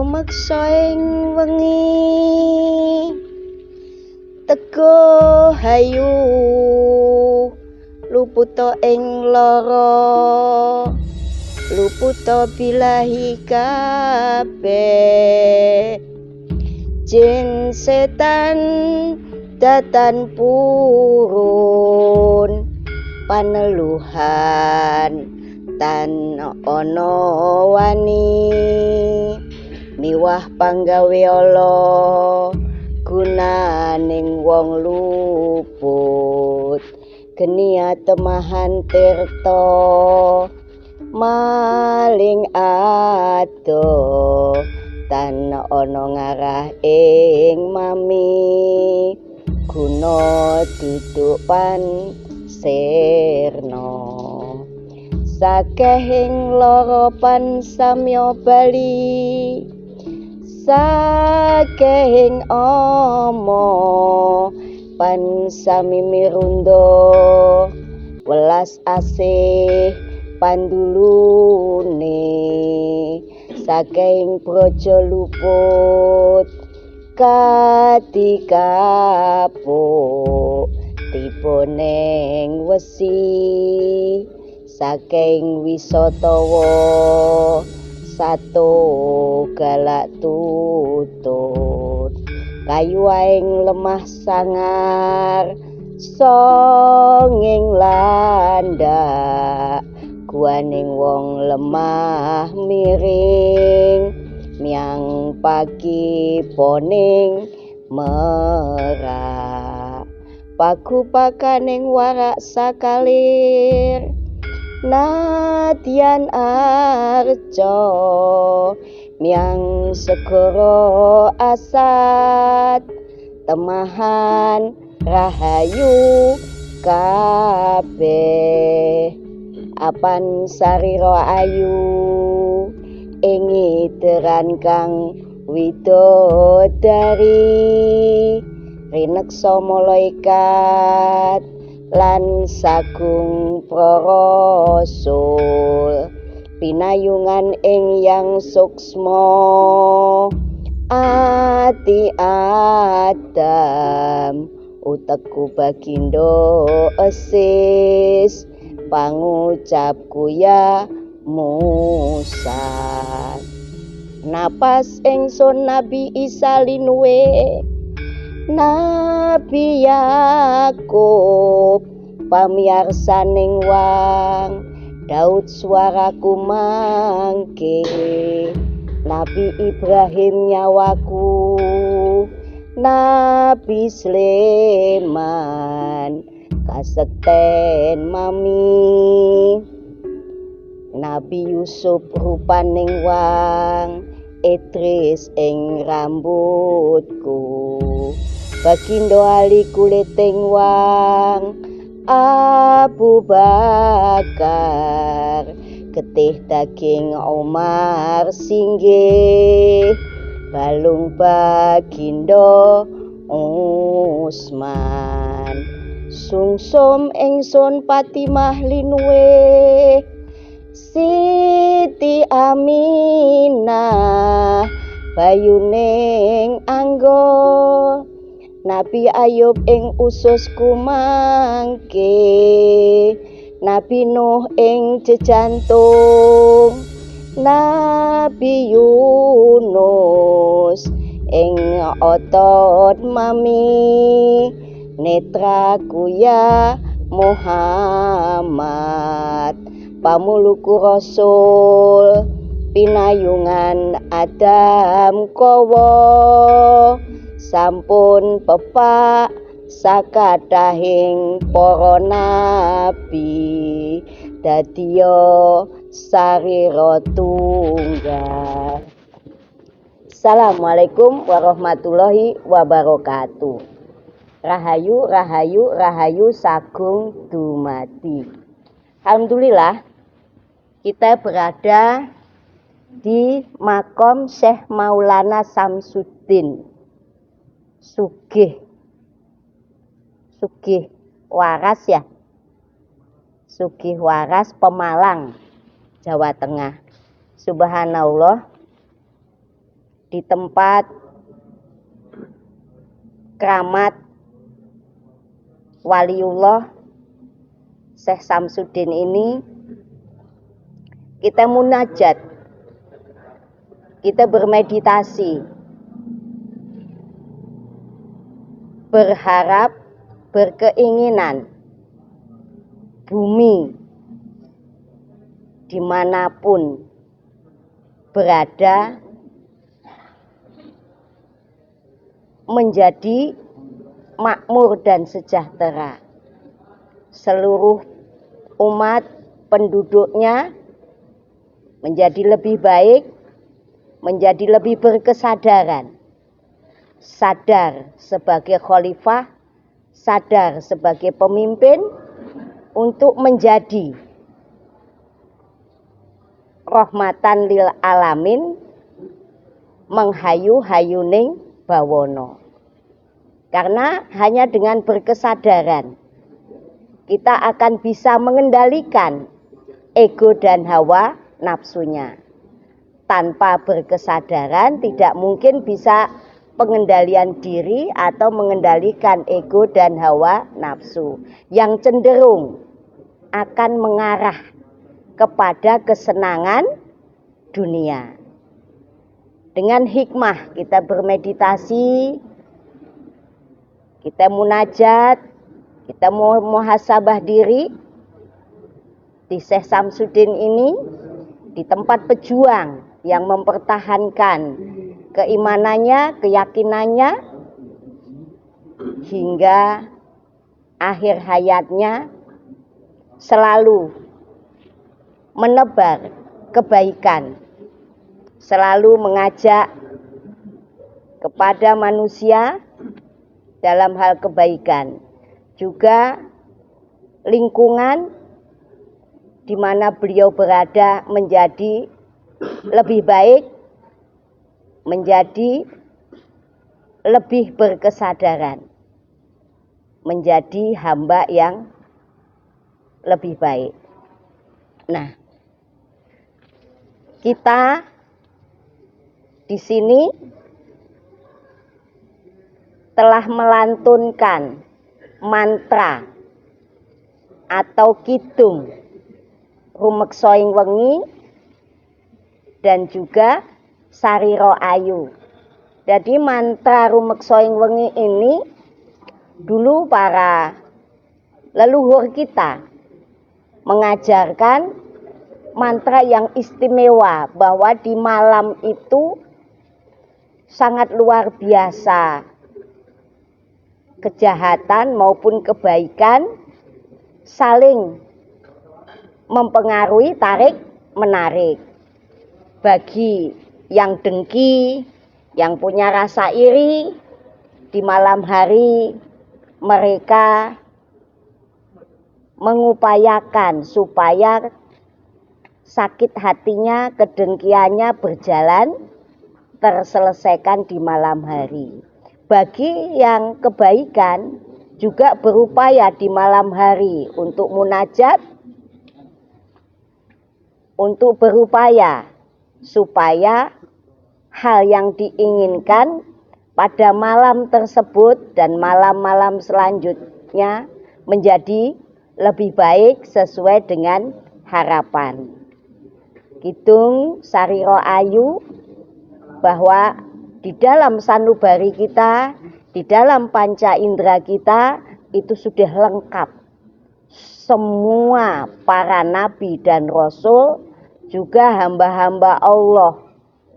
Tumeksa ing wengi teka hayu luputa ing lara luputa bilahi kabeh jin setan datan purun paneluhan tan ana wani miwah panggawe ala gunaning wong luput geni atemahan tirta maling ado tan ana ngarah ing mami guna duduk pan sirna sakehing lara pan samya bali sakehing ama pan sami mirunda welas asih pandulune sakehing praja luput katikapuk tiba ning wesi saking wisatawa sato galak tutut kayu aing lemah sangar songing landak guaning wong lemah miring miang pagi poning merak paku pakaning warak sakalir nadyan arca miang segara asat temahan rahayu kabeh apan sarira ayu ing iteran kang widodari rineksa malaikat lan sagung prarasul pinayungan ing yang suksma ati Adam utekku bagindo esis pangucapku ya Musa napas ingsun Nabi Isa linuwe Nabi Yakub pamiarsaning wang Daud suaraku mangke Nabi Ibrahim nyawaku Nabi Sleman kasekten mami Nabi Yusuf rupaning wang Idris ing rambutku Bagindo Ali kuliting wang Abu Bakar getih daging Umar singgih balung bagindo Usman sungsum ingsun Fatimah linuwe Siti Aminah bayuning anggo Nabi Ayub ing ususku mangke Nabi Nuh ing jejantung Nabi Yunus ing otot mami netraku ya Muhammad pamuluku rasul pinayungan Adam kawa sampun pepak sakadahing para nabi dadiya sarira tunggal. Assalamualaikum warahmatullahi wabarakatuh. Rahayu rahayu rahayu sagung dumadi. Alhamdulillah kita berada di makom Syekh Maulana Samsuddin Sugih Waras ya, Sugih Waras Pemalang, Jawa Tengah. Subhanallah, di tempat keramat Waliullah Syekh Samsudin ini, kita munajat, kita bermeditasi, berharap, berkeinginan bumi dimanapun berada menjadi makmur dan sejahtera. Seluruh umat penduduknya menjadi lebih baik, menjadi lebih berkesadaran, sadar sebagai khalifah, sadar sebagai pemimpin untuk menjadi rahmatan lil alamin, menghayu-hayuning bawono. Karena hanya dengan berkesadaran kita akan bisa mengendalikan ego dan hawa nafsunya. Tanpa berkesadaran tidak mungkin bisa pengendalian diri atau mengendalikan ego dan hawa nafsu yang cenderung akan mengarah kepada kesenangan dunia. Dengan hikmah kita bermeditasi, kita munajat, kita muhasabah diri di Syekh Samsudin ini, di tempat pejuang yang mempertahankan keimanannya, keyakinannya hingga akhir hayatnya, selalu menebar kebaikan, selalu mengajak kepada manusia dalam hal kebaikan. Juga lingkungan di mana beliau berada menjadi lebih baik, menjadi lebih berkesadaran, menjadi hamba yang lebih baik. Nah, kita di sini telah melantunkan mantra atau kidung rumeksoing wengi dan juga sariro ayu. Jadi mantra rumeksoing wengi ini dulu para leluhur kita mengajarkan mantra yang istimewa, bahwa di malam itu sangat luar biasa kejahatan maupun kebaikan saling mempengaruhi, tarik menarik. Bagi yang dengki, yang punya rasa iri, di malam hari mereka mengupayakan supaya sakit hatinya, kedengkiannya berjalan terselesaikan di malam hari. Bagi yang kebaikan juga berupaya di malam hari untuk munajat, untuk berupaya supaya hal yang diinginkan pada malam tersebut dan malam-malam selanjutnya menjadi lebih baik sesuai dengan harapan. Kidung sariro ayu, bahwa di dalam sanubari kita, di dalam panca indera kita itu sudah lengkap. Semua para nabi dan rasul, juga hamba-hamba Allah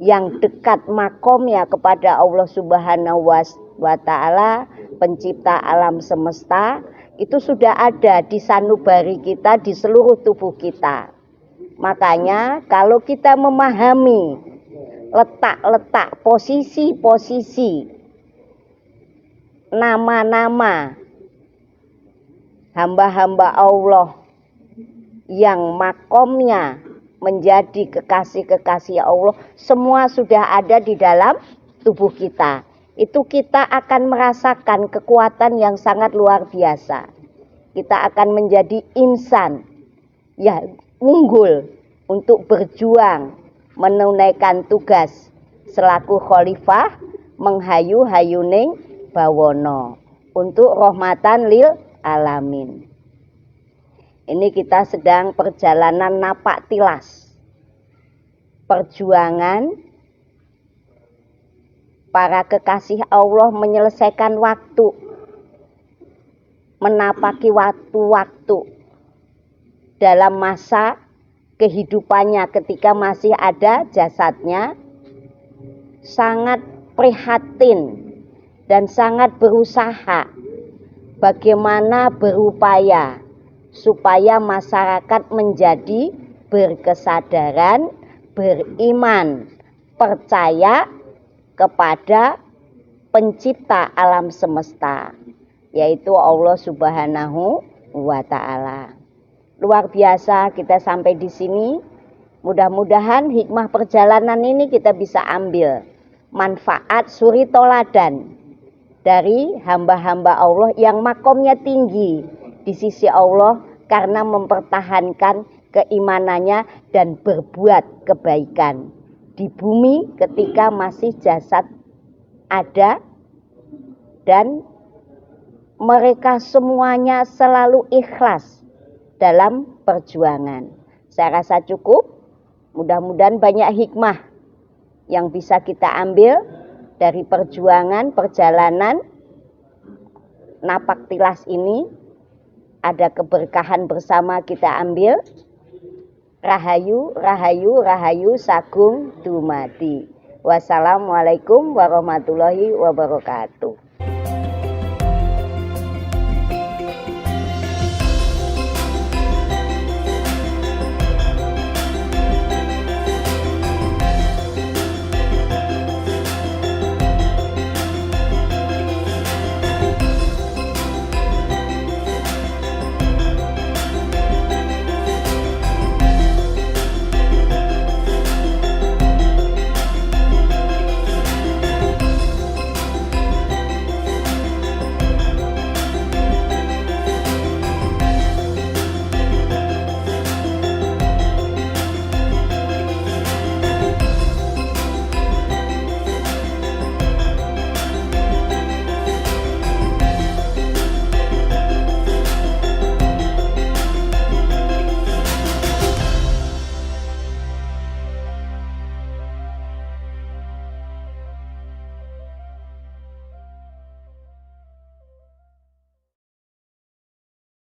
yang dekat makomnya kepada Allah Subhanahu wa Ta'ala, pencipta alam semesta, itu sudah ada di sanubari kita, di seluruh tubuh kita. Makanya kalau kita memahami letak-letak, posisi-posisi, nama-nama hamba-hamba Allah yang makomnya menjadi kekasih-kekasih Allah, semua sudah ada di dalam tubuh kita. Itu kita akan merasakan kekuatan yang sangat luar biasa. Kita akan menjadi insan yang unggul untuk berjuang menunaikan tugas selaku khalifah menghayu-hayuning bawono untuk rahmatan lil alamin. Ini kita sedang perjalanan napak tilas perjuangan para kekasih Allah menyelesaikan waktu, menapaki waktu-waktu dalam masa kehidupannya ketika masih ada jasadnya, sangat prihatin dan sangat berusaha bagaimana berupaya supaya masyarakat menjadi berkesadaran, beriman, percaya kepada pencipta alam semesta, yaitu Allah Subhanahu wa Ta'ala. Luar biasa kita sampai di sini. Mudah-mudahan hikmah perjalanan ini kita bisa ambil manfaat suri toladan dari hamba-hamba Allah yang makomnya tinggi di sisi Allah karena mempertahankan keimanannya dan berbuat kebaikan di bumi ketika masih jasad ada, dan mereka semuanya selalu ikhlas dalam perjuangan. Saya rasa cukup. Mudah-mudahan banyak hikmah yang bisa kita ambil dari perjuangan perjalanan napak tilas ini. Ada keberkahan bersama kita ambil. Rahayu, rahayu, rahayu sagung dumadi. Wassalamualaikum warahmatullahi wabarakatuh.